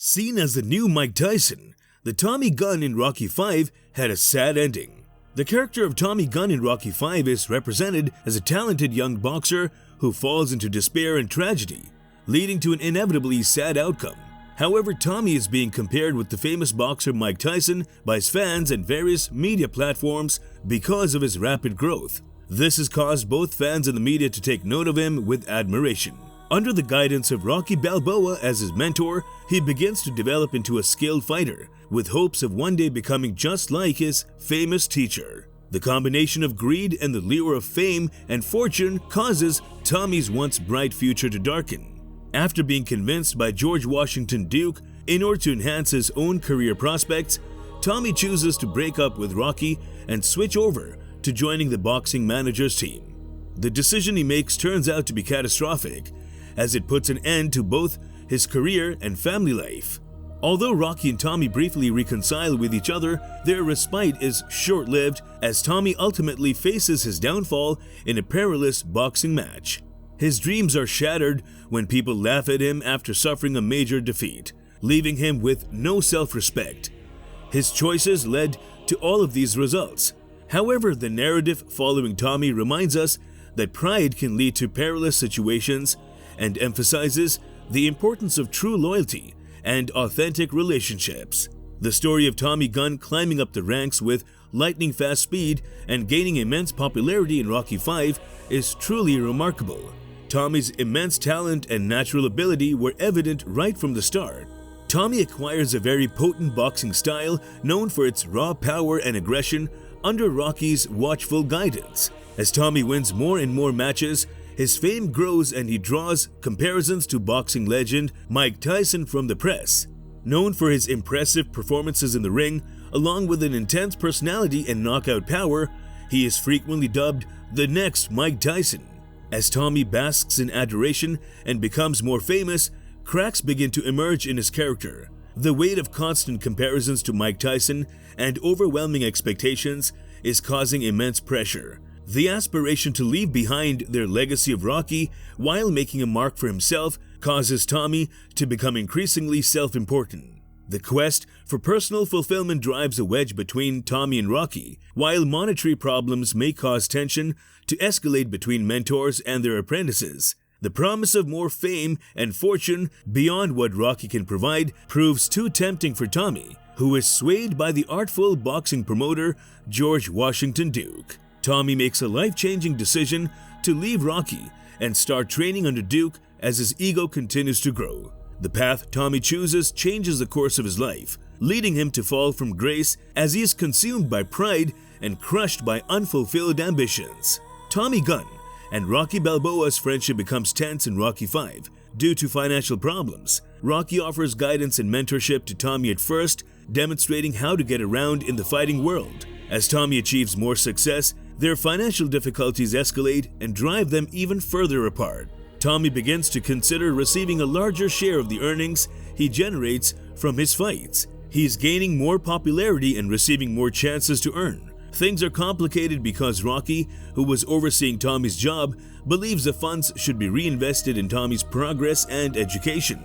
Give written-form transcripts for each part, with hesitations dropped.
Seen as the new Mike Tyson, the Tommy Gunn in Rocky V had a sad ending. The character of Tommy Gunn in Rocky V is represented as a talented young boxer who falls into despair and tragedy, leading to an inevitably sad outcome. However, Tommy is being compared with the famous boxer Mike Tyson by his fans and various media platforms because of his rapid growth. This has caused both fans and the media to take note of him with admiration. Under the guidance of Rocky Balboa as his mentor, he begins to develop into a skilled fighter, with hopes of one day becoming just like his famous teacher. The combination of greed and the lure of fame and fortune causes Tommy's once bright future to darken. After being convinced by George Washington Duke in order to enhance his own career prospects, Tommy chooses to break up with Rocky and switch over to joining the boxing manager's team. The decision he makes turns out to be catastrophic, as it puts an end to both his career and family life. Although Rocky and Tommy briefly reconcile with each other, their respite is short-lived as Tommy ultimately faces his downfall in a perilous boxing match. His dreams are shattered when people laugh at him after suffering a major defeat, leaving him with no self-respect. His choices led to all of these results. However, the narrative following Tommy reminds us that pride can lead to perilous situations and emphasizes the importance of true loyalty and authentic relationships. The story of Tommy Gunn climbing up the ranks with lightning-fast speed and gaining immense popularity in Rocky V is truly remarkable. Tommy's immense talent and natural ability were evident right from the start. Tommy acquires a very potent boxing style known for its raw power and aggression under Rocky's watchful guidance. As Tommy wins more and more matches, his fame grows and he draws comparisons to boxing legend Mike Tyson from the press. Known for his impressive performances in the ring, along with an intense personality and knockout power, he is frequently dubbed the next Mike Tyson. As Tommy basks in adoration and becomes more famous, cracks begin to emerge in his character. The weight of constant comparisons to Mike Tyson and overwhelming expectations is causing immense pressure. The aspiration to leave behind their legacy of Rocky while making a mark for himself causes Tommy to become increasingly self-important. The quest for personal fulfillment drives a wedge between Tommy and Rocky, while monetary problems may cause tension to escalate between mentors and their apprentices. The promise of more fame and fortune beyond what Rocky can provide proves too tempting for Tommy, who is swayed by the artful boxing promoter George Washington Duke. Tommy makes a life-changing decision to leave Rocky and start training under Duke as his ego continues to grow. The path Tommy chooses changes the course of his life, leading him to fall from grace as he is consumed by pride and crushed by unfulfilled ambitions. Tommy Gunn and Rocky Balboa's friendship becomes tense in Rocky V due to financial problems. Rocky offers guidance and mentorship to Tommy at first, demonstrating how to get around in the fighting world. As Tommy achieves more success, their financial difficulties escalate and drive them even further apart. Tommy begins to consider receiving a larger share of the earnings he generates from his fights. He is gaining more popularity and receiving more chances to earn. Things are complicated because Rocky, who was overseeing Tommy's job, believes the funds should be reinvested in Tommy's progress and education.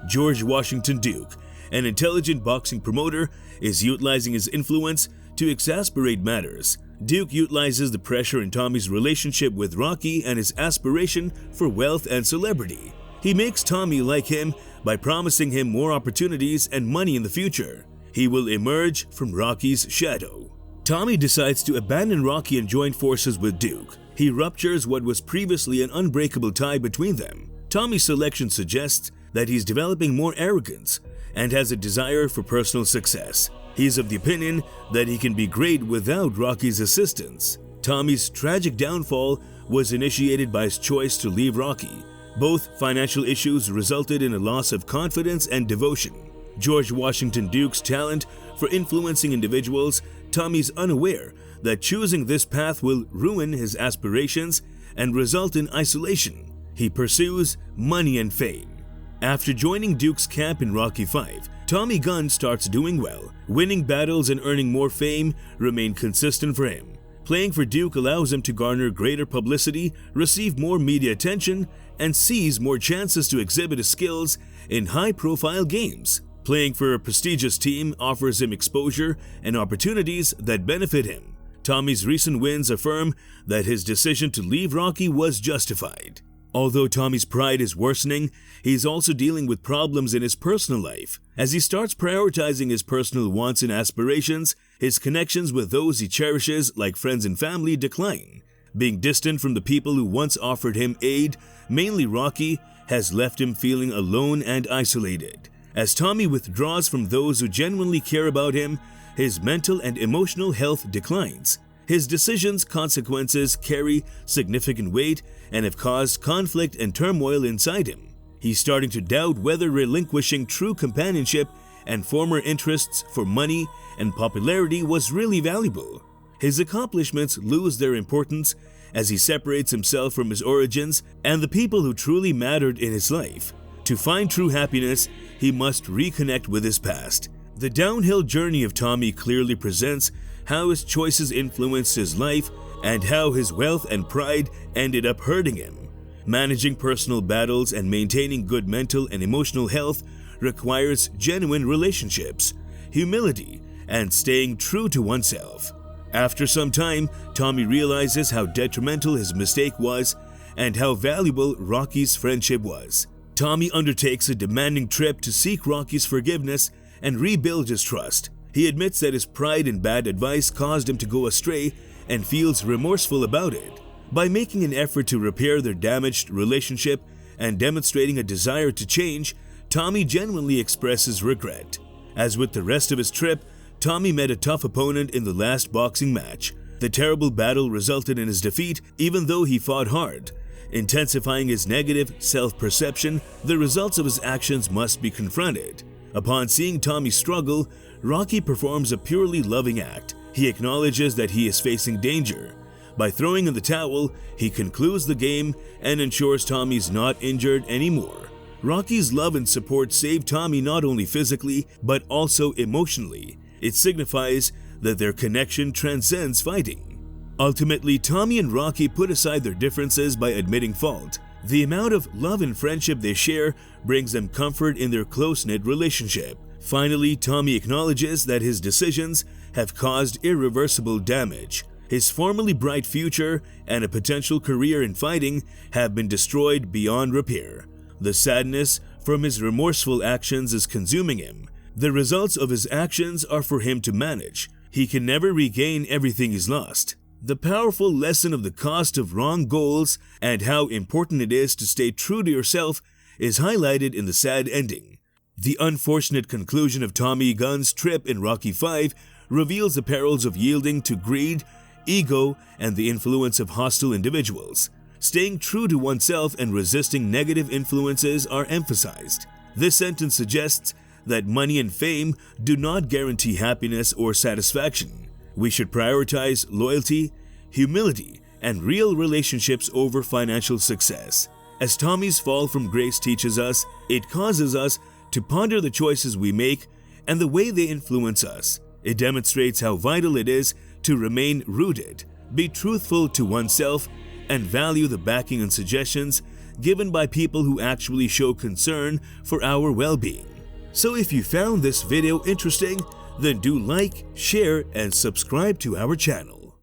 George Washington Duke, an intelligent boxing promoter, is utilizing his influence to exasperate matters. Duke utilizes the pressure in Tommy's relationship with Rocky and his aspiration for wealth and celebrity. He makes Tommy like him by promising him more opportunities and money in the future. He will emerge from Rocky's shadow. Tommy decides to abandon Rocky and join forces with Duke. He ruptures what was previously an unbreakable tie between them. Tommy's selection suggests that he's developing more arrogance and has a desire for personal success. He's of the opinion that he can be great without Rocky's assistance. Tommy's tragic downfall was initiated by his choice to leave Rocky. Both financial issues resulted in a loss of confidence and devotion. George Washington Duke's talent for influencing individuals, Tommy's unaware that choosing this path will ruin his aspirations and result in isolation. He pursues money and fame. After joining Duke's camp in Rocky V, Tommy Gunn starts doing well. Winning battles and earning more fame remain consistent for him. Playing for Duke allows him to garner greater publicity, receive more media attention, and seize more chances to exhibit his skills in high-profile games. Playing for a prestigious team offers him exposure and opportunities that benefit him. Tommy's recent wins affirm that his decision to leave Rocky was justified. Although Tommy's pride is worsening, he's also dealing with problems in his personal life. As he starts prioritizing his personal wants and aspirations, his connections with those he cherishes, like friends and family, decline. Being distant from the people who once offered him aid, mainly Rocky, has left him feeling alone and isolated. As Tommy withdraws from those who genuinely care about him, his mental and emotional health declines. His decisions' consequences carry significant weight and have caused conflict and turmoil inside him. He's starting to doubt whether relinquishing true companionship and former interests for money and popularity was really valuable. His accomplishments lose their importance as he separates himself from his origins and the people who truly mattered in his life. To find true happiness, he must reconnect with his past. The downhill journey of Tommy clearly presents how his choices influenced his life and how his wealth and pride ended up hurting him. Managing personal battles and maintaining good mental and emotional health requires genuine relationships, humility, and staying true to oneself. After some time, Tommy realizes how detrimental his mistake was and how valuable Rocky's friendship was. Tommy undertakes a demanding trip to seek Rocky's forgiveness and rebuild his trust. He admits that his pride and bad advice caused him to go astray and feels remorseful about it. By making an effort to repair their damaged relationship and demonstrating a desire to change, Tommy genuinely expresses regret. As with the rest of his trip, Tommy met a tough opponent in the last boxing match. The terrible battle resulted in his defeat, even though he fought hard. Intensifying his negative self-perception, the results of his actions must be confronted. Upon seeing Tommy struggle, Rocky performs a purely loving act. He acknowledges that he is facing danger. By throwing in the towel, he concludes the game and ensures Tommy's not injured anymore. Rocky's love and support saved Tommy not only physically, but also emotionally. It signifies that their connection transcends fighting. Ultimately, Tommy and Rocky put aside their differences by admitting fault. The amount of love and friendship they share brings them comfort in their close-knit relationship. Finally, Tommy acknowledges that his decisions have caused irreversible damage. His formerly bright future and a potential career in fighting have been destroyed beyond repair. The sadness from his remorseful actions is consuming him. The results of his actions are for him to manage. He can never regain everything he's lost. The powerful lesson of the cost of wrong goals and how important it is to stay true to yourself is highlighted in the sad ending. The unfortunate conclusion of Tommy Gunn's trip in Rocky V reveals the perils of yielding to greed, ego, and the influence of hostile individuals. Staying true to oneself and resisting negative influences are emphasized. This sentence suggests that money and fame do not guarantee happiness or satisfaction. We should prioritize loyalty, humility, and real relationships over financial success. As Tommy's fall from grace teaches us, it causes us to ponder the choices we make and the way they influence us. It demonstrates how vital it is to remain rooted, be truthful to oneself, and value the backing and suggestions given by people who actually show concern for our well-being. So if you found this video interesting, then do like, share, and subscribe to our channel.